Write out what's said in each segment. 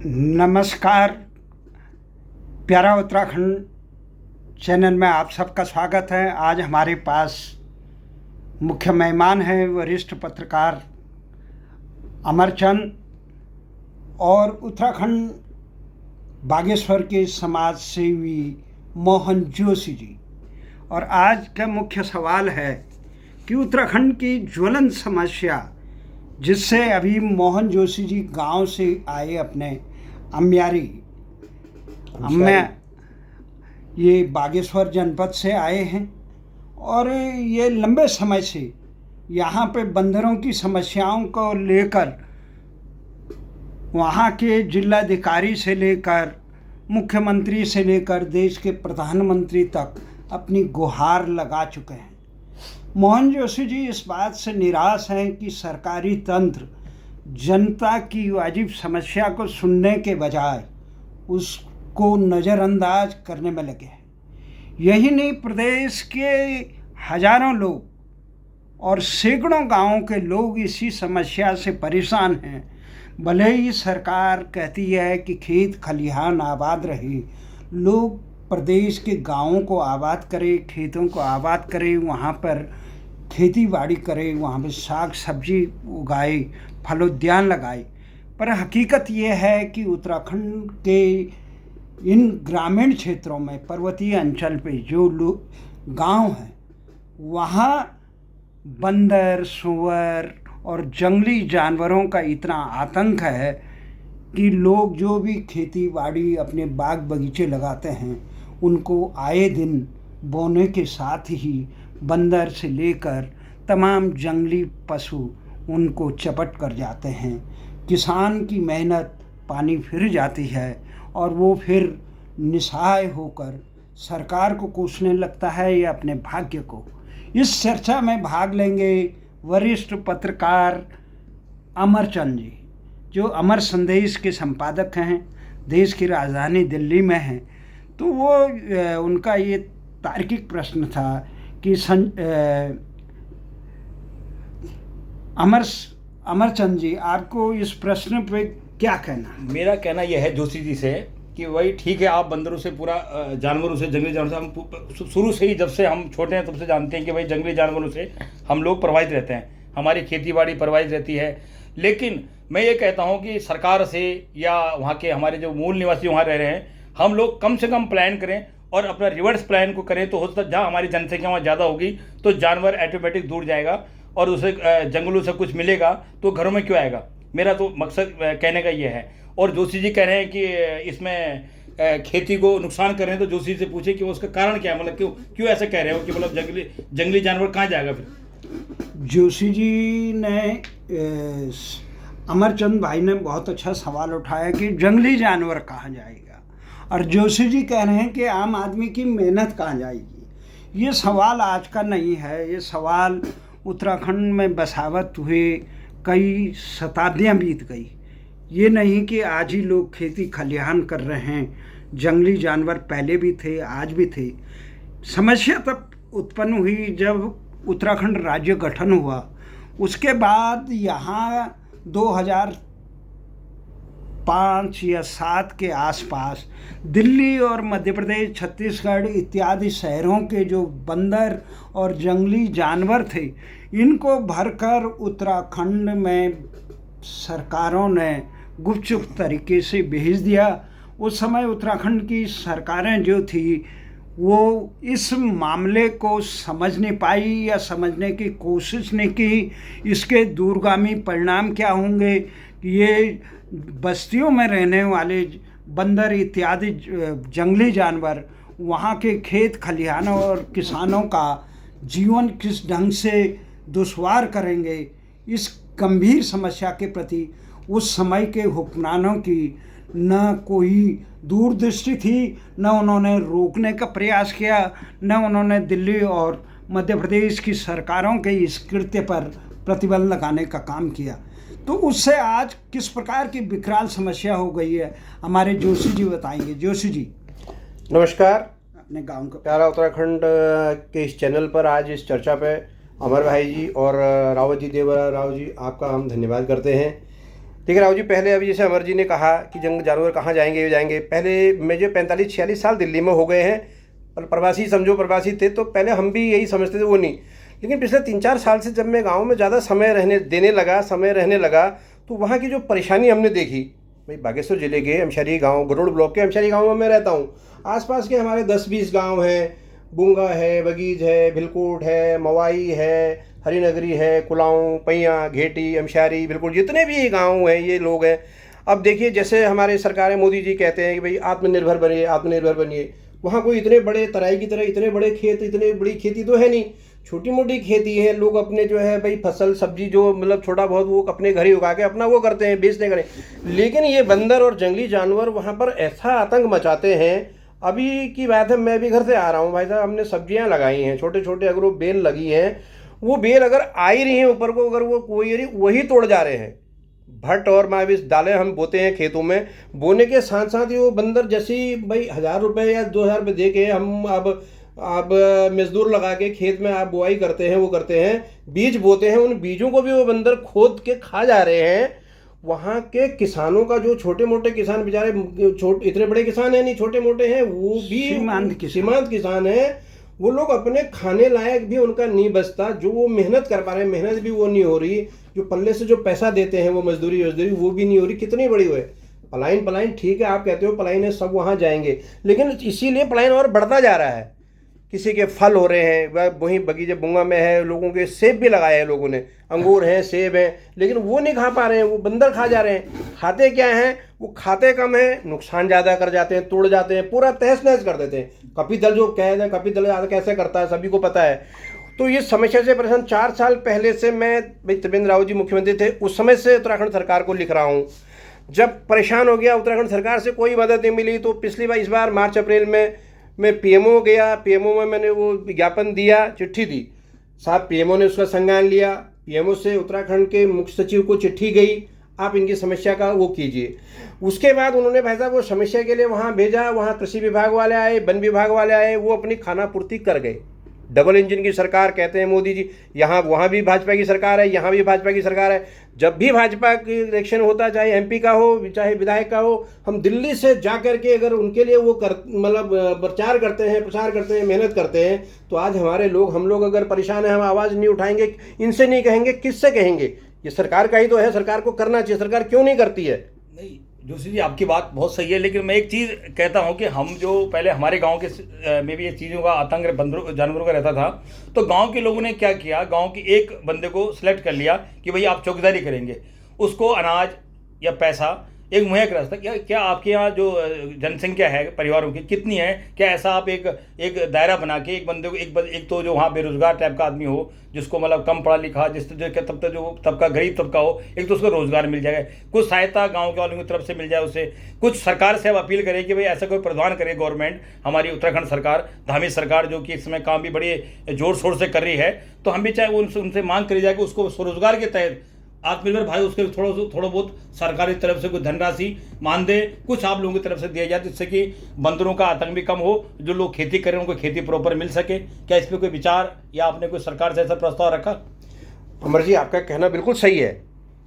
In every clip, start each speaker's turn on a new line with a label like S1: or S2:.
S1: नमस्कार। प्यारा उत्तराखंड चैनल में आप सबका स्वागत है। आज हमारे पास मुख्य मेहमान हैं वरिष्ठ पत्रकार अमरचंद और उत्तराखंड बागेश्वर के समाज सेवी मोहन जोशी जी। और आज का मुख्य सवाल है कि उत्तराखंड की ज्वलंत समस्या जिससे अभी मोहन जोशी जी गांव से आए अपने अम्यारी ये बागेश्वर जनपद से आए हैं और ये लंबे समय से यहाँ पे बंदरों की समस्याओं को लेकर वहाँ के जिलाधिकारी से लेकर मुख्यमंत्री से लेकर देश के प्रधानमंत्री तक अपनी गुहार लगा चुके हैं। मोहन जोशी जी इस बात से निराश हैं कि सरकारी तंत्र जनता की वाजिब समस्या को सुनने के बजाय उसको नज़रअंदाज करने में लगे हैं। यही नहीं, प्रदेश के हजारों लोग और सैकड़ों गांवों के लोग इसी समस्या से परेशान हैं। भले ही सरकार कहती है कि खेत खलिहान आबाद रहे, लोग प्रदेश के गांवों को आबाद करें, खेतों को आबाद करें, वहाँ पर खेती बाड़ी करें, वहाँ पर साग सब्जी उगाए, फलोद्यान लगाए, पर हकीकत ये है कि उत्तराखंड के इन ग्रामीण क्षेत्रों में, पर्वतीय अंचल पे जो लोग गांव हैं, वहाँ बंदर, सूअर और जंगली जानवरों का इतना आतंक है कि लोग जो भी खेती बाड़ी अपने बाग बगीचे लगाते हैं उनको आए दिन बोने के साथ ही बंदर से लेकर तमाम जंगली पशु उनको चपट कर जाते हैं। किसान की मेहनत पानी फिर जाती है और वो फिर निस्सहाय होकर सरकार को कोसने लगता है या अपने भाग्य को। इस चर्चा में भाग लेंगे वरिष्ठ पत्रकार अमरचंद जी, जो अमर संदेश के संपादक हैं, देश की राजधानी दिल्ली में हैं। तो वो उनका ये तार्किक प्रश्न था कि अमरचंद जी, आपको इस प्रश्न पे क्या कहना?
S2: मेरा कहना यह है जोशी जी से कि वही ठीक है, आप बंदरों से पूरा जानवरों से, जंगली जानवरों से हम शुरू से ही, जब से हम छोटे हैं तब से जानते हैं कि भाई जंगली जानवरों से हम लोग प्रभावित रहते हैं, हमारी खेती बाड़ी प्रभावित रहती है। लेकिन मैं ये कहता हूँ कि सरकार से या वहाँ के हमारे जो मूल निवासी वहाँ रह रहे हैं, हम लोग कम से कम प्लान करें और अपना रिवर्स प्लान को करें, तो हो सकता है जहाँ हमारी जनसंख्या वहाँ ज़्यादा होगी तो जानवर ऑटोमेटिक दूर जाएगा और उसे जंगलों से कुछ मिलेगा तो घरों में क्यों आएगा। मेरा तो मकसद कहने का ये है। और जोशी जी कह रहे हैं कि इसमें खेती को नुकसान कर रहे हैं, तो जोशी से पूछे कि उसका कारण क्या है, मतलब क्यों ऐसा कह रहे हो कि मतलब जंगली जानवर कहाँ जाएगा फिर।
S1: जोशी जी ने अमरचंद भाई ने बहुत अच्छा सवाल उठाया कि जंगली जानवर कहाँ जाएगा, और जोशी जी कह रहे हैं कि आम आदमी की मेहनत कहाँ जाएगी। ये सवाल आज का नहीं है, ये सवाल उत्तराखंड में बसावत हुए कई शताब्दियाँ बीत गई। ये नहीं कि आज ही लोग खेती खलिहान कर रहे हैं, जंगली जानवर पहले भी थे, आज भी थे। समस्या तब उत्पन्न हुई जब उत्तराखंड राज्य गठन हुआ। उसके बाद यहाँ 2005 या 7 के आसपास दिल्ली और मध्य प्रदेश, छत्तीसगढ़ इत्यादि शहरों के जो बंदर और जंगली जानवर थे, इनको भरकर उत्तराखंड में सरकारों ने गुपचुप तरीके से भेज दिया। उस समय उत्तराखंड की सरकारें जो थी वो इस मामले को समझ नहीं पाई या समझने की कोशिश नहीं की। इसके दूरगामी परिणाम क्या होंगे, ये बस्तियों में रहने वाले बंदर इत्यादि जंगली जानवर वहाँ के खेत खलिहानों और किसानों का जीवन किस ढंग से दुश्वार करेंगे। इस गंभीर समस्या के प्रति उस समय के हुक्मरानों की न कोई दूरदृष्टि थी, न उन्होंने रोकने का प्रयास किया, न उन्होंने दिल्ली और मध्य प्रदेश की सरकारों के इस कृत्य पर प्रतिबंध लगाने का काम किया। तो उससे आज किस प्रकार की विकराल समस्या हो गई है, हमारे जोशी जी बताएंगे। जोशी जी
S3: नमस्कार।
S1: अपने गांव का
S3: प्यारा उत्तराखंड के इस चैनल पर आज इस चर्चा पे अमर भाई जी और रावत जी, देवरा राव जी, आपका हम धन्यवाद करते हैं। देखिए राव जी, पहले अभी जैसे अमर जी ने कहा कि जंगली जानवर कहाँ जाएंगे, ये जाएंगे। पहले मुझे 45-46 साल दिल्ली में हो गए हैं, और प्रवासी समझो, प्रवासी थे तो पहले हम भी यही समझते थे, वो नहीं। लेकिन पिछले 3-4 साल से जब मैं गांव में ज़्यादा समय रहने लगा तो वहाँ की जो परेशानी हमने देखी। भाई बागेश्वर जिले के अमशरी गांव, गरुड़ ब्लॉक के अमशरी गांव में मैं रहता हूँ। आसपास के हमारे 10-20 गांव हैं, बुंगा है, बगीज है, भिलकोट है, मवाई है, हरिनगरी है, कुलाऊं, पैया, घेटी, अमशारी, बिल्कुल जितने भी गांव हैं ये लोग हैं। अब देखिए, जैसे हमारे सरकारें, मोदी जी कहते हैं कि भाई आत्मनिर्भर बनिए, आत्मनिर्भर बनिए। वहाँ कोई इतने बड़े तराई की तरह इतने बड़े खेत, इतनी बड़ी खेती तो है नहीं, छोटी मोटी खेती है। लोग अपने जो है भाई फसल सब्जी जो मतलब छोटा बहुत वो अपने घर ही उगा के अपना वो करते हैं, बेचते करें। लेकिन ये बंदर और जंगली जानवर वहाँ पर ऐसा आतंक मचाते हैं। अभी की बात है, मैं भी घर से आ रहा हूँ भाई साहब, हमने सब्जियाँ लगाई हैं छोटे छोटे, अगर वो बेल लगी हैं, वो बेल अगर आ ही रही हैं ऊपर को, अगर वो कोई वही तोड़ जा रहे हैं। भट्ट और माविस दालें हम बोते हैं खेतों में, बोने के साथ साथ ही वो बंदर जैसी भाई 1000 रुपये या 2000 रुपये दे के हम अब मजदूर लगा के खेत में आप बुआई करते हैं, वो करते हैं, बीज बोते हैं, उन बीजों को भी वो बंदर खोद के खा जा रहे हैं। वहाँ के किसानों का जो छोटे मोटे किसान बेचारे, इतने बड़े किसान हैं नहीं, छोटे मोटे हैं, वो भी सीमांत किसान हैं, वो लोग अपने खाने लायक भी उनका नहीं बचता। जो वो मेहनत कर पा रहे हैं, मेहनत भी वो नहीं हो रही, जो पल्ले से जो पैसा देते हैं वो मजदूरी वो भी नहीं हो रही। कितनी बड़ी हुए पलायन ठीक है, आप कहते हो पलायन है, सब वहाँ जाएंगे, लेकिन इसीलिए पलायन और बढ़ता जा रहा है। किसी के फल हो रहे हैं, वहीं बगीचे बुंगा में है, लोगों के सेब भी लगाए हैं लोगों ने, अंगूर हैं, सेब हैं, लेकिन वो नहीं खा पा रहे हैं, वो बंदर खा जा रहे हैं। खाते क्या हैं, वो खाते कम है, नुकसान ज़्यादा कर जाते हैं, तोड़ जाते हैं, पूरा तहस नहस कर देते हैं। कपिदल जो कहते हैं, कपिदल ज़्यादा कैसे करता है सभी को पता है। तो ये समस्या से परेशान 4 साल पहले से मैं, भाई त्रिवेंद्र रावत जी मुख्यमंत्री थे उस समय से, उत्तराखंड सरकार को लिख रहा हूँ। जब परेशान हो गया, उत्तराखंड सरकार से कोई मदद नहीं मिली, तो पिछली बार, इस बार मार्च अप्रैल में मैं पीएमओ गया। पीएमओ में मैंने वो विज्ञापन दिया, चिट्ठी दी साहब, पीएमओ ने उसका संज्ञान लिया। पीएमओ से उत्तराखंड के मुख्य सचिव को चिट्ठी गई, आप इनकी समस्या का वो कीजिए। उसके बाद उन्होंने भाई साहब वो समस्या के लिए वहाँ भेजा, वहाँ कृषि विभाग वाले आए, वन विभाग वाले आए, वो अपनी खाना पूर्ति कर गए। डबल इंजन की सरकार कहते हैं मोदी जी, यहाँ वहाँ भी भाजपा की सरकार है, यहाँ भी भाजपा की सरकार है। जब भी भाजपा की इलेक्शन होता, चाहे एमपी का हो चाहे विधायक का हो, हम दिल्ली से जा कर के अगर उनके लिए वो मतलब प्रचार करते हैं, मेहनत करते हैं, तो आज हमारे लोग, हम लोग अगर परेशान हैं, हम आवाज़ नहीं उठाएंगे, इनसे नहीं कहेंगे, किससे कहेंगे? ये सरकार का ही तो है, सरकार को करना चाहिए, सरकार क्यों नहीं करती है?
S2: नहीं जोशी जी, आपकी बात बहुत सही है, लेकिन मैं एक चीज़ कहता हूं कि हम जो पहले हमारे गांव के में भी ये चीज़ों का आतंक बंदरों जानवरों का रहता था, तो गांव के लोगों ने क्या किया, गांव के एक बंदे को सिलेक्ट कर लिया कि भाई आप चौकीदारी करेंगे, उसको अनाज या पैसा एक मुहैया करा सकता। क्या आपके यहाँ जो जनसंख्या है परिवारों की कितनी है, क्या ऐसा आप एक दायरा बना के एक बंदे को, एक तो जो वहाँ बेरोजगार टाइप का आदमी हो, जिसको मतलब कम पढ़ा लिखा, जिस तब तक जो तबका गरीब तबका हो, एक तो उसको रोजगार मिल जाएगा, कुछ सहायता गांव के वालों की तरफ से मिल जाए उसे, कुछ सरकार से अब अपील करें कि भाई ऐसा कोई प्रावधान करे गवर्नमेंट, हमारी उत्तराखंड सरकार, धामी सरकार, जो कि इस समय काम भी बड़े जोर शोर से कर रही है, तो हम भी चाहे उनसे मांग करी जाए कि उसको स्वरोजगार के तहत आत्मनिर्भर भाई उसके थोड़ा बहुत सरकारी तरफ से कोई धनराशि मान दे, कुछ आप लोगों की तरफ से दिया जाए, जिससे कि बंदरों का आतंक भी कम हो, जो लोग खेती करें उनको खेती प्रॉपर मिल सके। क्या इस पर कोई विचार या आपने कोई सरकार से ऐसा प्रस्ताव रखा?
S3: अमर जी, आपका कहना बिल्कुल सही है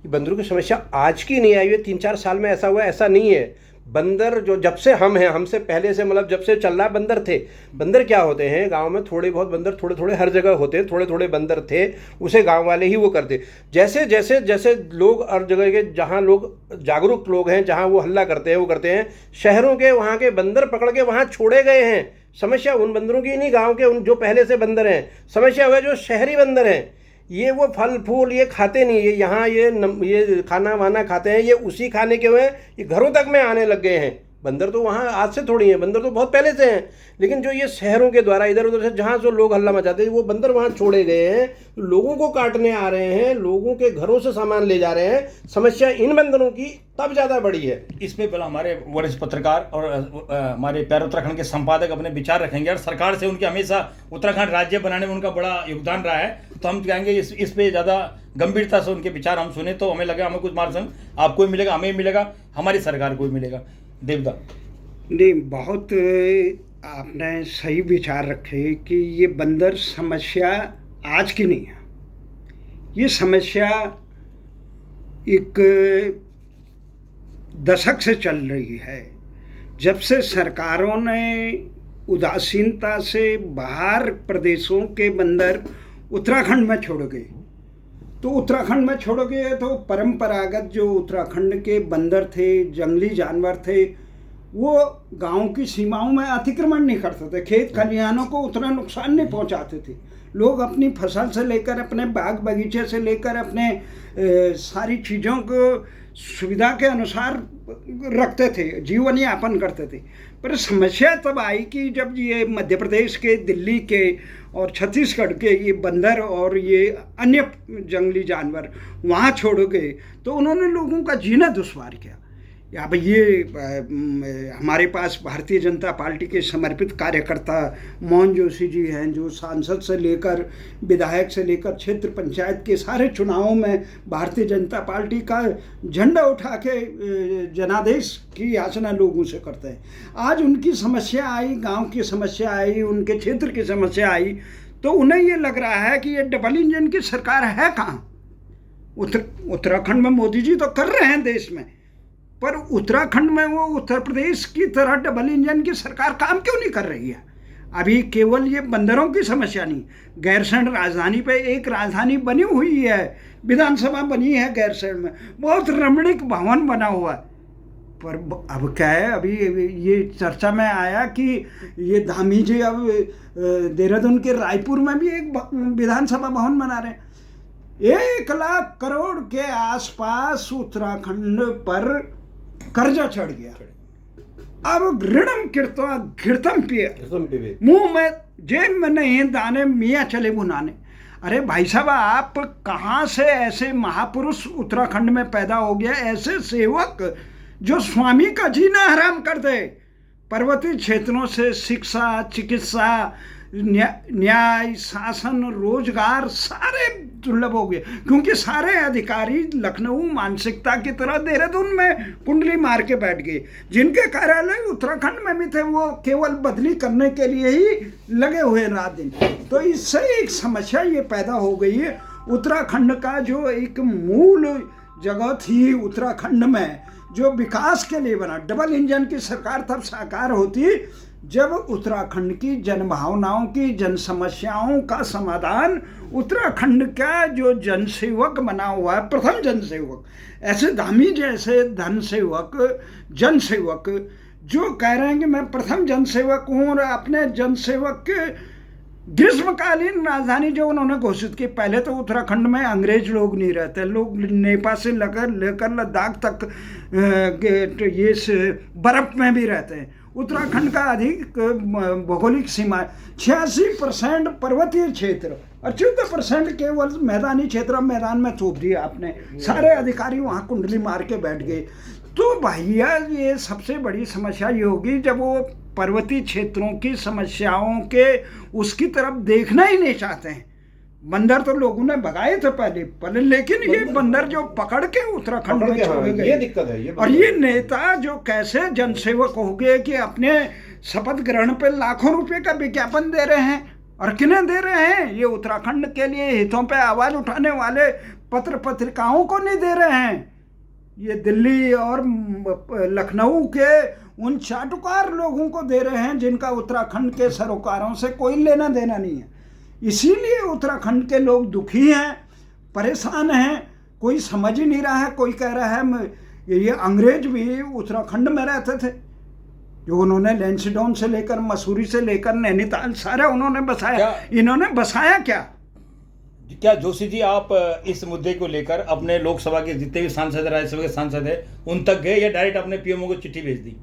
S3: कि बंदरों की समस्या आज की नहीं आई है, 3-4 साल में ऐसा हुआ, ऐसा नहीं है। बंदर जो जब से हम हैं, हमसे पहले से मतलब जब से चल रहा बंदर थे। बंदर क्या होते हैं, गांव में थोड़े बहुत बंदर थोड़े हर जगह होते हैं, थोड़े बंदर थे, उसे गांव वाले ही वो करते। जैसे जैसे जैसे लोग हर जगह के, जहां लोग जागरूक लोग हैं, जहां वो हल्ला करते हैं, वो करते हैं, शहरों के वहाँ के बंदर पकड़ के वहाँ छोड़े गए हैं। समस्या उन बंदरों की नहीं, गाँव के उन जो पहले से बंदर हैं। समस्या हुआ जो शहरी बंदर हैं, ये वो फल फूल ये खाते नहीं है, यहाँ ये खाना वाना खाते हैं, ये उसी खाने के हुए ये घरों तक में आने लग गए हैं। बंदर तो वहाँ आज से थोड़ी हैं, बंदर तो बहुत पहले से हैं, लेकिन जो ये शहरों के द्वारा इधर उधर से जहाँ जो लोग हल्ला मचाते हैं, वो बंदर वहाँ छोड़े गए हैं, लोगों को काटने आ रहे हैं, लोगों के घरों से सामान ले जा रहे हैं। समस्या इन बंदरों की तब ज़्यादा बड़ी है।
S2: इस पे पहले हमारे वरिष्ठ पत्रकार और हमारे प्यारे उत्तराखंड के संपादक अपने विचार रखेंगे, और सरकार से उनके हमेशा उत्तराखंड राज्य बनाने में उनका बड़ा योगदान रहा है, तो हम कहेंगे इस पे ज़्यादा गंभीरता से उनके विचार हम सुने, तो हमें लगा हमें कुछ मार्गदर्शन आपको भी मिलेगा, हमें भी मिलेगा, हमारी सरकार को भी मिलेगा। देवदा
S1: नहीं, बहुत आपने सही विचार रखे कि ये बंदर समस्या आज की नहीं है, ये समस्या एक दशक से चल रही है। जब से सरकारों ने उदासीनता से बाहर प्रदेशों के बंदर उत्तराखंड में छोड़ गए, तो उत्तराखंड में छोड़ गए तो परंपरागत जो उत्तराखंड के बंदर थे, जंगली जानवर थे, वो गांव की सीमाओं में अतिक्रमण नहीं करते थे, खेत खलिहानों को उतना नुकसान नहीं पहुंचाते थे। लोग अपनी फसल से लेकर, अपने बाग बगीचे से लेकर, अपने सारी चीज़ों को सुविधा के अनुसार रखते थे, जीवन यापन करते थे। पर समस्या तब आई कि जब ये मध्य प्रदेश के, दिल्ली के और छत्तीसगढ़ के ये बंदर और ये अन्य जंगली जानवर वहाँ छोड़ गए, तो उन्होंने लोगों का जीना दुश्वार किया। अब ये हमारे पास भारतीय जनता पार्टी के समर्पित कार्यकर्ता मोहन जोशी जी हैं, जो सांसद से लेकर विधायक से लेकर क्षेत्र पंचायत के सारे चुनावों में भारतीय जनता पार्टी का झंडा उठा के जनादेश की याचना लोगों से करते हैं। आज उनकी समस्या आई, गांव की समस्या आई, उनके क्षेत्र की समस्या आई, तो उन्हें ये लग रहा है कि ये डबल इंजन की सरकार है कहाँ। उत्तराखंड में मोदी जी तो कर रहे हैं देश में, पर उत्तराखंड में वो उत्तर प्रदेश की तरह डबल इंजन की सरकार काम क्यों नहीं कर रही है। अभी केवल ये बंदरों की समस्या नहीं, गैरसैंण राजधानी पे एक राजधानी बनी हुई है, विधानसभा बनी है गैरसैंण में, बहुत रमणीक भवन बना हुआ है। पर अब क्या है, अभी ये चर्चा में आया कि ये धामी जी अब देहरादून के रायपुर में भी एक विधानसभा भवन बना रहे हैं। 1 लाख करोड़ के आसपास उत्तराखंड पर कर्जा चढ़ गया। अब ऋणम कृत्वा घृतम पिए, मुंह में जेब में नहीं दाने मियाँ चले भुनाने। अरे भाई साहब, आप कहाँ से ऐसे महापुरुष उत्तराखंड में पैदा हो गया, ऐसे सेवक जो स्वामी का जीना हराम कर दे। पर्वतीय क्षेत्रों से शिक्षा, चिकित्सा, न्याय, शासन, रोजगार सारे दुर्लभ हो गए, क्योंकि सारे अधिकारी लखनऊ मानसिकता की तरह देहरादून में कुंडली मार के बैठ गए। जिनके कार्यालय उत्तराखंड में भी थे, वो केवल बदली करने के लिए ही लगे हुए रात दिन। तो इससे एक समस्या ये पैदा हो गई है। उत्तराखंड का जो एक मूल जगह थी उत्तराखंड में, जो विकास के लिए बना, डबल इंजन की सरकार तब साकार होती जब उत्तराखंड की जनभावनाओं की, जन समस्याओं का समाधान उत्तराखंड का जो जनसेवक बना हुआ है, प्रथम जनसेवक, ऐसे धामी जैसे धनसेवक, जनसेवक जो कह रहे हैं कि मैं प्रथम जनसेवक हूँ, और अपने जनसेवक के ग्रीष्मकालीन राजधानी जो उन्होंने घोषित की। पहले तो उत्तराखंड में अंग्रेज लोग नहीं रहते, लोग नेपाल से लेकर लद्दाख तक ये बर्फ में भी रहते हैं। उत्तराखंड का अधिक भौगोलिक सीमा 86% पर्वतीय क्षेत्र और 14% केवल मैदानी क्षेत्र। मैदान में थोप दिया आपने, सारे अधिकारी वहाँ कुंडली मार के बैठ गए। तो भैया ये सबसे बड़ी समस्या ये होगी जब वो पर्वतीय क्षेत्रों की समस्याओं के उसकी तरफ देखना ही नहीं चाहते हैं। बंदर तो लोगों ने भगाए थे पहले, लेकिन ये बंदर जो पकड़ के उत्तराखंड में छोड़ गए,
S3: ये दिक्कत है।
S1: और ये नेता जो कैसे जनसेवक हो गए कि अपने शपथ ग्रहण पे लाखों रुपए का विज्ञापन दे रहे हैं। और किन्हें दे रहे हैं? ये उत्तराखंड के लिए हितों पे आवाज उठाने वाले पत्र पत्रिकाओं को नहीं दे रहे हैं, ये दिल्ली और लखनऊ के उन चाटुकार लोगों को दे रहे हैं जिनका उत्तराखंड के सरोकारों से कोई लेना देना नहीं है। इसीलिए उत्तराखंड के लोग दुखी हैं, परेशान हैं, कोई समझ ही नहीं रहा है। कोई कह रहा है ये अंग्रेज भी उत्तराखंड में रहते थे, जो उन्होंने लैंसडाउन से लेकर मसूरी से लेकर नैनीताल सारा उन्होंने बसाया। इन्होंने बसाया क्या
S2: जोशी जी, आप इस मुद्दे को लेकर अपने लोकसभा के जितने भी सांसद, राज्यसभा के सांसद हैं, उन तक गए या डायरेक्ट अपने पीएमओ को चिट्ठी भेज दी?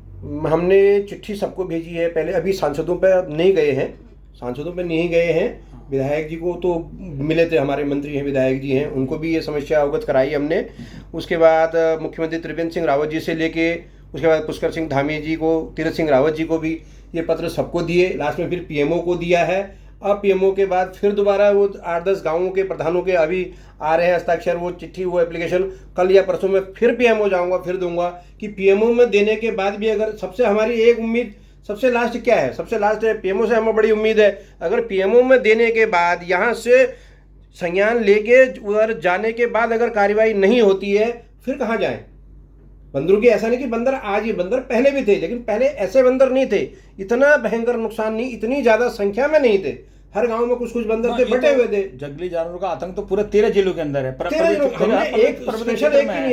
S3: हमने चिट्ठी सबको भेजी है पहले, अभी सांसदों पर नहीं गए हैं, सांसदों पर नहीं गए हैं। विधायक जी को तो मिले थे, हमारे मंत्री हैं, विधायक जी हैं, उनको भी ये समस्या अवगत कराई हमने। उसके बाद मुख्यमंत्री त्रिवेंद्र सिंह रावत जी से लेके उसके बाद पुष्कर सिंह धामी जी को, तीरथ सिंह रावत जी को भी ये पत्र सबको दिए। लास्ट में फिर पीएमओ को दिया है। अब पीएमओ के बाद फिर दोबारा वो 8-10 गाँवों के प्रधानों के अभी आ रहे हैं हस्ताक्षर, वो चिट्ठी, वो एप्लीकेशन। कल या परसों में फिर पीएमओ जाऊँगा, फिर दूंगा कि पीएमओ में देने के बाद भी अगर सबसे हमारी एक उम्मीद सबसे लास्ट क्या है, सबसे लास्ट है पीएमओ से हमें बड़ी उम्मीद है। अगर पीएमओ में देने के बाद यहाँ से संज्ञान लेके उधर जाने के बाद अगर कार्रवाई नहीं होती है, फिर कहाँ जाएं? बंदरों की ऐसा नहीं कि बंदर आज, ये बंदर पहले भी थे, लेकिन पहले ऐसे बंदर नहीं थे, इतना भयंकर नुकसान नहीं, इतनी ज्यादा संख्या में नहीं थे। हर गांव में कुछ कुछ बंदर थे, बटे हुए थे।
S2: जंगली जानवरों का आतंक तो पूरे 13 जिलों के अंदर है।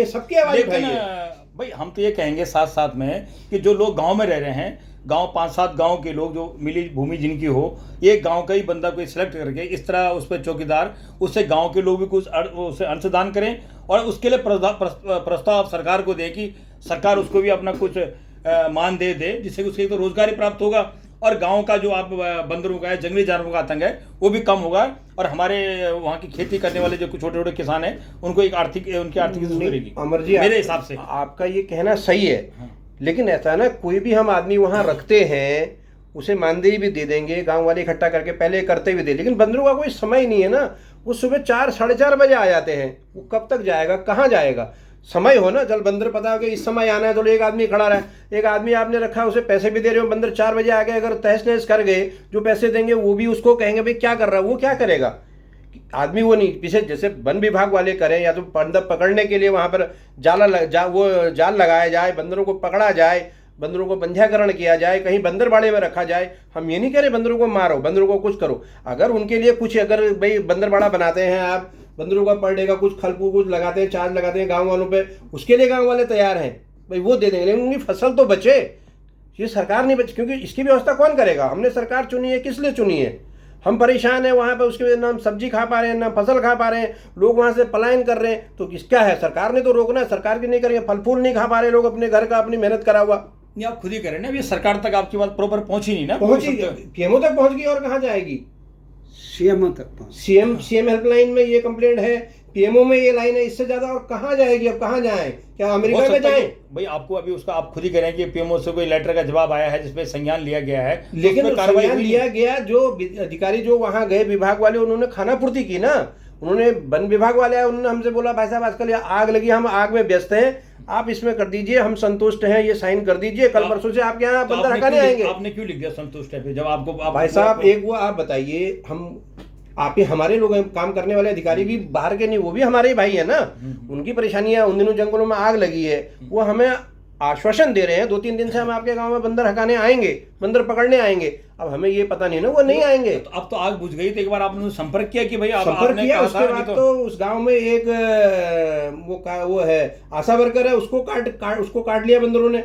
S3: सबकी आवाज उठाई है।
S2: भाई हम तो ये कहेंगे साथ साथ में कि जो लोग गांव में रह रहे हैं, गांव 5-7 गांव के लोग जो मिली भूमि जिनकी हो, एक गांव का ही बंदा कोई सिलेक्ट करके इस तरह उस पर चौकीदार, उससे गांव के लोग भी कुछ उससे अंशदान करें और उसके लिए प्रस्ताव सरकार को दें कि सरकार उसको भी अपना कुछ मान दे जिससे उसके तो रोजगार ही प्राप्त होगा और गांव का जो आप बंदरों का है, जंगली जानवरों का आतंक है, वो भी कम होगा और हमारे वहाँ की खेती करने वाले जो कुछ छोटे छोटे किसान हैं उनको एक उनकी आर्थिक सुधरेगी।
S3: अमर जी,
S2: मेरे हिसाब से
S3: आपका ये कहना सही है, लेकिन ऐसा ना, कोई भी हम आदमी वहाँ रखते हैं उसे मानदेय भी दे देंगे, गांव वाले इकट्ठा करके पहले करते भी दे, लेकिन बंदरों का कोई समय नहीं है ना। वो सुबह 4-4:30 बजे आ जाते हैं, वो कब तक जाएगा, कहाँ जाएगा? समय हो ना, चल बंदर पता हो कि इस समय आना है तो एक आदमी खड़ा रहा, एक आदमी आपने रखा, उसे पैसे भी दे रहे हो, बंदर 4 बजे आ गए, अगर तहस नहस कर गए, जो पैसे देंगे वो भी उसको कहेंगे भाई क्या कर रहा है, वो क्या करेगा? आदमी वो नहीं, पीछे जैसे वन विभाग वाले करें या तो बंदर पकड़ने के लिए वहाँ पर जाल लगाया जाए, बंदरों को पकड़ा जाए, बंदरों को बंध्याकरण किया जाए, कहीं बंदरबाड़े में रखा जाए। हम ये नहीं कह रहे बंदरों को मारो, बंदरों को कुछ करो, अगर उनके लिए कुछ, अगर भाई बंदरबाड़ा बनाते हैं आप, बंदरों का पर डे का कुछ खलपू कुछ लगाते हैं, चार्ज लगाते हैं गांव वालों पे, उसके लिए गांव वाले तैयार हैं भाई, वो दे देंगे, लेकिन उनकी फसल तो बचे। ये सरकार नहीं बचे, क्योंकि इसकी व्यवस्था कौन करेगा? हमने सरकार चुनी है, किस लिए चुनी है? हम परेशान हैं वहाँ पे, उसके वजह से ना हम सब्जी खा पा रहे हैं, ना फसल खा पा रहे हैं, लोग वहाँ से पलायन कर रहे हैं, तो किसका है? सरकार ने तो रोकना है, सरकार की नहीं करेंगे, फल फूल नहीं खा पा रहे लोग अपने घर का, अपनी मेहनत करा हुआ।
S2: नहीं, आप खुद ही करें ना, ये सरकार तक आपकी बात प्रॉपर पहुंची नहीं ना,
S3: पहुंची, पीएमओ तक पहुंच गई और कहाँ जाएगी?
S1: सीएमओ तक।
S3: सीएम हेल्पलाइन में ये कंप्लेंट है, पीएमओ में ये लाइन है, इससे ज्यादा और कहाँ जाएगी? अब कहाँ जाए? क्या अमेरिका में जाए?
S2: भाई आपको अभी उसका आप खुद ही कह रहे हैं कि पीएमओ से कोई लेटर का जवाब आया है जिसमें संज्ञान लिया गया है,
S3: लेकिन संज्ञान लिया गया, जो अधिकारी जो वहां गए विभाग वाले, उन्होंने खानापूर्ति की ना, उन्होंने वन विभाग वाले आए, उन्होंने हमसे बोला भाई साहब आजकल आग लगी, हम आग में व्यस्त हैं, आप इसमें कर दीजिए, हम संतुष्ट हैं, ये साइन कर दीजिए, कल परसों से आपके यहाँ बंदर हटाने आएंगे।
S2: आपने क्यों लिख दिया संतुष्ट है? जब आपको
S3: भाई साहब एक वो आप बताइए, हम आप ही हमारे लोग काम करने वाले अधिकारी भी बाहर के नहीं, वो भी हमारे ही भाई है ना, उनकी परेशानियां, उन दिनों जंगलों में आग लगी है, वो हमें आश्वासन दे रहे हैं 2-3 दिन से हम आपके गांव में बंदर हटाने आएंगे, बंदर पकड़ने आएंगे। अब हमें ये पता नहीं ना वो नहीं आएंगे।
S2: तो अब तो आग बुझ गई, तो एक बार आपने संपर्क किया कि भाई
S3: संपर्क किया, उसके बाद तो उस गांव में एक वो है आशा वर्कर है, उसको काट लिया बंदरों ने।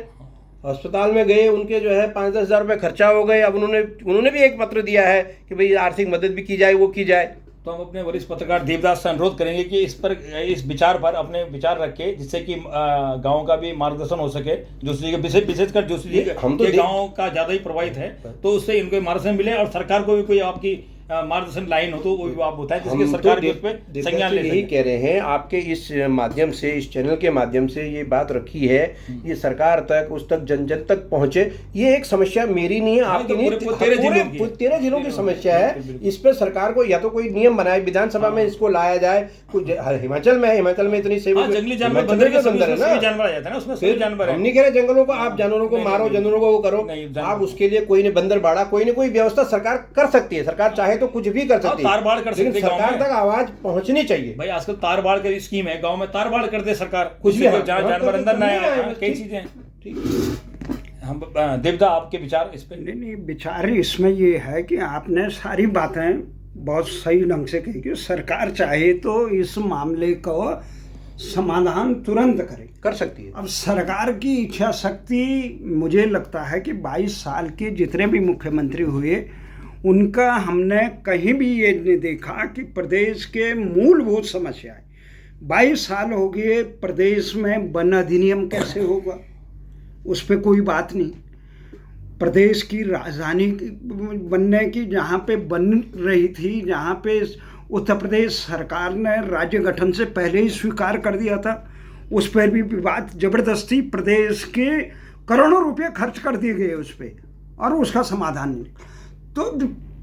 S3: अस्पताल में गए, उनके जो है 5-10 हज़ार रुपये खर्चा हो गए। अब उन्होंने भी एक पत्र दिया है कि भाई आर्थिक मदद भी की जाए, वो की जाए।
S2: तो हम अपने वरिष्ठ पत्रकार देवदास से अनुरोध करेंगे कि इस विचार पर अपने विचार रखे, जिससे कि गांव का भी मार्गदर्शन हो सके। जोशी जी के विशेषकर जोशी जी के गांव का ज्यादा ही प्रभावित है, तो उससे इनको मार्गदर्शन मिले और सरकार को भी कोई आपकी मार्गदर्शन लाइन हो तो वो भी आप बताएं, जिसके सरकार भी उस पर संज्ञान ले।
S3: यही कह रहे हैं, आपके इस माध्यम से, इस चैनल के माध्यम से ये बात रखी है, ये सरकार तक, उस तक, जन जन तक पहुंचे। ये एक समस्या मेरी नहीं है, आपकी नहीं, 13 जिलों की समस्या है। इस पर सरकार को या तो कोई नियम बनाए, विधानसभा में इसको लाया जाए। कुछ हिमाचल में इतनी
S2: जंगली जानवर है ना, उसमें सभी जानवर है।
S3: हम नहीं कह रहे जंगलों को आप जानवरों को मारो, जानवरों को वो करो, आप उसके लिए कोई नहीं बंदर बाड़ा, कोई ना कोई व्यवस्था सरकार कर सकती है। सरकार चाहे तो कुछ भी कर सकती है,
S2: तारबाड़ कर सकती है,
S3: सरकार तक आवाज पहुंचनी चाहिए।
S2: भाई आजकल तारबाड़ की स्कीम है, गांव में तारबाड़ कर दे सरकार, कुछ भी जानवर अंदर ना आए, कई चीजें। हम देवदा, आपके विचार इस पे?
S1: नहीं, विचार इसमें ये है कि आपने सारी बातें बहुत सही ढंग से कही कि सरकार चाहे तो इस मामले को समाधान तुरंत कर
S3: सकती है।
S1: अब सरकार की इच्छा शक्ति, मुझे लगता है कि 22 साल के जितने भी मुख्यमंत्री हुए, उनका हमने कहीं भी ये नहीं देखा कि प्रदेश के मूलभूत समस्याएं, 22 साल हो गए, प्रदेश में वन अधिनियम कैसे होगा, उस पर कोई बात नहीं। प्रदेश की राजधानी बनने की, जहाँ पे बन रही थी, जहाँ पे उत्तर प्रदेश सरकार ने राज्य गठन से पहले ही स्वीकार कर दिया था, उस पर भी विवाद, जबरदस्ती प्रदेश के करोड़ों रुपए खर्च कर दिए गए उस पर, और उसका समाधान नहीं। तो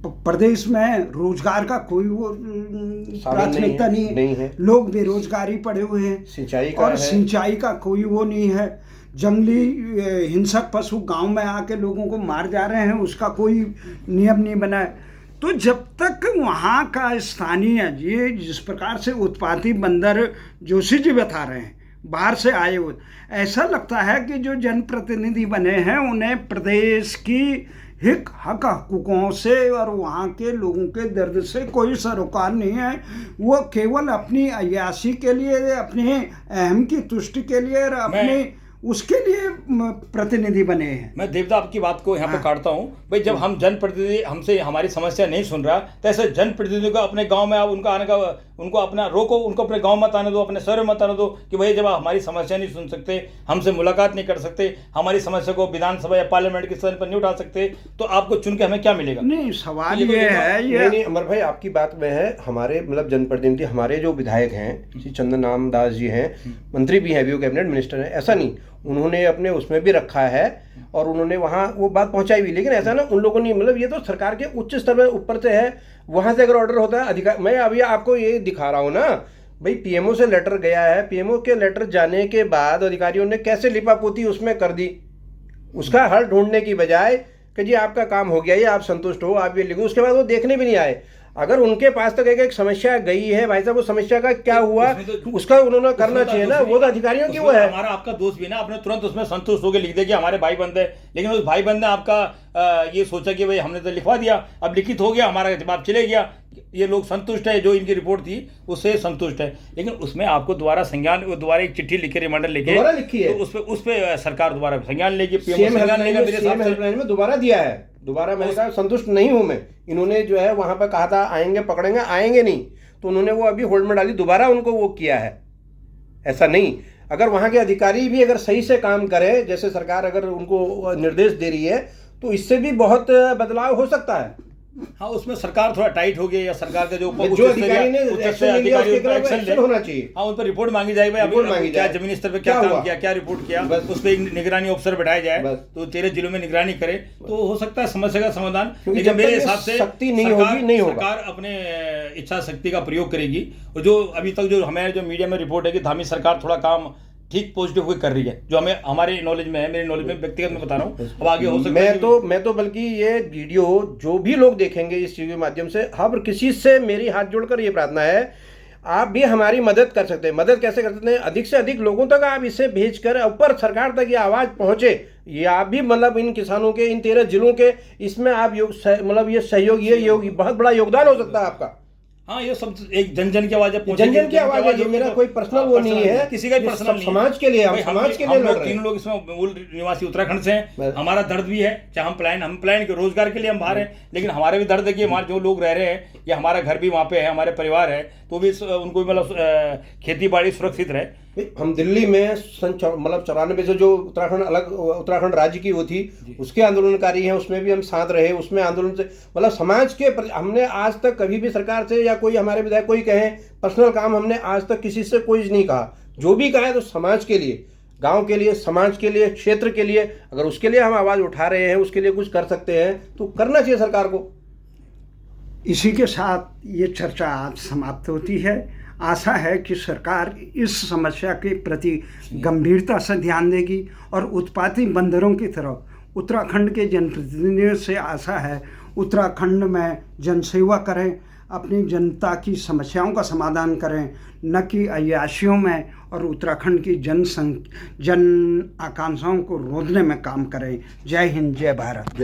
S1: प्रदेश में रोजगार का कोई वो प्राथमिकता नहीं है। लोग बेरोजगारी पड़े हुए हैं, सिंचाई का कोई वो नहीं है। जंगली हिंसक पशु गांव में आके लोगों को मार जा रहे हैं, उसका कोई नियम नहीं बना है। तो जब तक वहाँ का स्थानीय, ये जिस प्रकार से उत्पाती बंदर जोशी जी बता रहे हैं, बाहर से आए हुए। ऐसा लगता है कि जो जनप्रतिनिधि बने हैं उन्हें प्रदेश की हिक हक हकूकों से और वहाँ के लोगों के दर्द से कोई सरोकार नहीं है। वो केवल अपनी अय्याशी के लिए, अपने अहम की तुष्टि के लिए और अपने उसके लिए प्रतिनिधि बने हैं।
S2: मैं देवता आपकी बात को यहाँ पे काटता हूँ। भाई जब हम जनप्रतिनिधि हमसे हमारी समस्या नहीं सुन रहा, तो ऐसे जनप्रतिनिधियों को अपने गांव में आप उनका आने का उनको अपना रोको, उनको अपने गांव मत आने दो, अपने शहर में मत आने दो कि भाई जब आप हमारी समस्या नहीं सुन सकते, हमसे मुलाकात नहीं कर सकते, हमारी समस्या को विधानसभा या पार्लियामेंट के सदन पर नहीं उठा सकते, तो आपको चुन के हमें क्या मिलेगा?
S1: नहीं, सवाल ये है, ये
S3: नहीं अमर भाई आपकी बात में है। हमारे मतलब जनप्रतिनिधि, हमारे जो विधायक हैं श्री चंदन राम दास जी हैं, मंत्री भी हैं, भी वो कैबिनेट मिनिस्टर हैं, ऐसा नहीं, उन्होंने अपने उसमें भी रखा है और उन्होंने वहाँ वो बात पहुँचाई भी। लेकिन ऐसा ना उन लोगों ने, मतलब ये तो सरकार के उच्च स्तर पर ऊपर से है, वहाँ से अगर ऑर्डर होता है अधिकार, मैं अभी आपको ये दिखा रहा हूँ ना भाई, पीएमओ से लेटर गया है, पीएमओ के लेटर जाने के बाद अधिकारियों ने कैसे लिपापोती उसमें कर दी, उसका हल ढूंढने की बजाय कि जी आपका काम हो गया, ये आप संतुष्ट हो, आप ये लिखो, उसके बाद वो देखने भी नहीं आए। अगर उनके पास तक एक समस्या गई है भाई साहब, वो समस्या का क्या हुआ उसका उन्होंने करना चाहिए ना, वो तो अधिकारियों की वो है।
S2: हमारा आपका दोस्त भी ना, आपने तुरंत उसमें संतुष्ट होकर लिख दिया कि हमारे भाई बंद है, लेकिन उस भाई बंद ने आपका ये सोचा कि भाई हमने तो लिखवा दिया, अब लिखित हो गया, हमारा जवाब चले गया, ये लोग संतुष्ट है, जो इनकी रिपोर्ट थी उससे संतुष्ट है। लेकिन उसमें आपको दोबारा संज्ञान, दोबारा एक चिट्ठी लिखे, रिमाइंडर लिखे,
S3: लिखी है,
S2: तो उस पे सरकार दोबारा संज्ञान लेगी,
S3: हेल्पलाइन में दोबारा दिया है, दोबारा मैंने कहा संतुष्ट नहीं हूं मैं। इन्होंने जो है वहां पर कहा था आएंगे पकड़ेंगे, आएंगे नहीं, तो उन्होंने वो अभी होल्ड में डाली, दोबारा उनको वो किया है। ऐसा नहीं, अगर वहां के अधिकारी भी अगर सही से काम करें, जैसे सरकार अगर उनको निर्देश दे रही है, तो इससे भी बहुत बदलाव हो सकता है।
S2: हाँ, उसमें सरकार थोड़ा टाइट हो गई, या सरकार का जो
S3: अधिकारी ने एक्शन होना चाहिए,
S2: हाँ उन पर रिपोर्ट मांगी जाए, भाई क्या जमीनी स्तर पे क्या काम किया, क्या रिपोर्ट किया, उस पर एक निगरानी अफसर बैठाया जाए, तो 13 जिलों में निगरानी करे, तो हो सकता है समस्या का समाधान। लेकिन मेरे हिसाब से
S3: शक्ति नहीं होगी,
S2: सरकार अपने इच्छा शक्ति का प्रयोग करेगी। और जो अभी तक जो हमें जो मीडिया में रिपोर्ट है कि धामी सरकार थोड़ा काम ठीक पॉजिटिव हुई कर रही है, जो हमें हमारे नॉलेज में है, मेरे नॉलेज में व्यक्तिगत मैं बता रहा हूँ, अब आगे हो सकता है।
S3: मैं तो बल्कि ये वीडियो जो भी लोग देखेंगे इस चीज के माध्यम से, हर किसी से मेरी हाथ जोड़कर ये प्रार्थना है, आप भी हमारी मदद कर सकते हैं। मदद कैसे कर सकते हैं? अधिक से अधिक लोगों तक आप इसे भेजकर ऊपर सरकार तक ये आवाज़ पहुंचे। ये आप भी मतलब इन किसानों के, इन 13 जिलों के, इसमें आप मतलब ये सहयोग, ये बहुत बड़ा योगदान हो सकता है आपका।
S2: हाँ, ये सब एक जन जन की आवाज है,
S3: जन जन की आवाज है, मेरा कोई पर्सनल वो नहीं है,
S2: किसी का पर्सनल नहीं,
S3: समाज के लिए, हम समाज के लिए लड़ रहे हैं।
S2: 3 लोग इसमें मूल निवासी उत्तराखंड से हैं, हमारा दर्द भी है, चाहे हम प्लान के रोजगार के लिए हम बाहर हैं, लेकिन हमारे भी दर्द है कि हमारे जो लोग रह रहे हैं, या हमारा घर भी वहाँ पे है, हमारे परिवार है, तो भी उनको भी मतलब खेती बाड़ी सुरक्षित रहे।
S3: हम दिल्ली में सन मतलब 94 से जो उत्तराखंड राज्य की वो थी, उसके आंदोलनकारी हैं, उसमें भी हम साथ रहे, उसमें आंदोलन से मतलब समाज के हमने आज तक कभी भी सरकार से या कोई हमारे विधायक कोई कहे पर्सनल काम हमने आज तक किसी से कोई नहीं कहा। जो भी कहा है तो समाज के लिए, गांव के लिए, समाज के लिए, क्षेत्र के लिए, अगर उसके लिए हम आवाज़ उठा रहे हैं, उसके लिए कुछ कर सकते हैं तो करना चाहिए सरकार को।
S1: इसी के साथ ये चर्चा आज समाप्त होती है। आशा है कि सरकार इस समस्या के प्रति गंभीरता से ध्यान देगी और उत्पाती बंदरों की तरफ उत्तराखंड के जनप्रतिनिधियों से आशा है उत्तराखंड में जनसेवा करें, अपनी जनता की समस्याओं का समाधान करें, न कि अय्याशियों में, और उत्तराखंड की जन आकांक्षाओं को रोकने में काम करें। जय हिंद, जय भारत।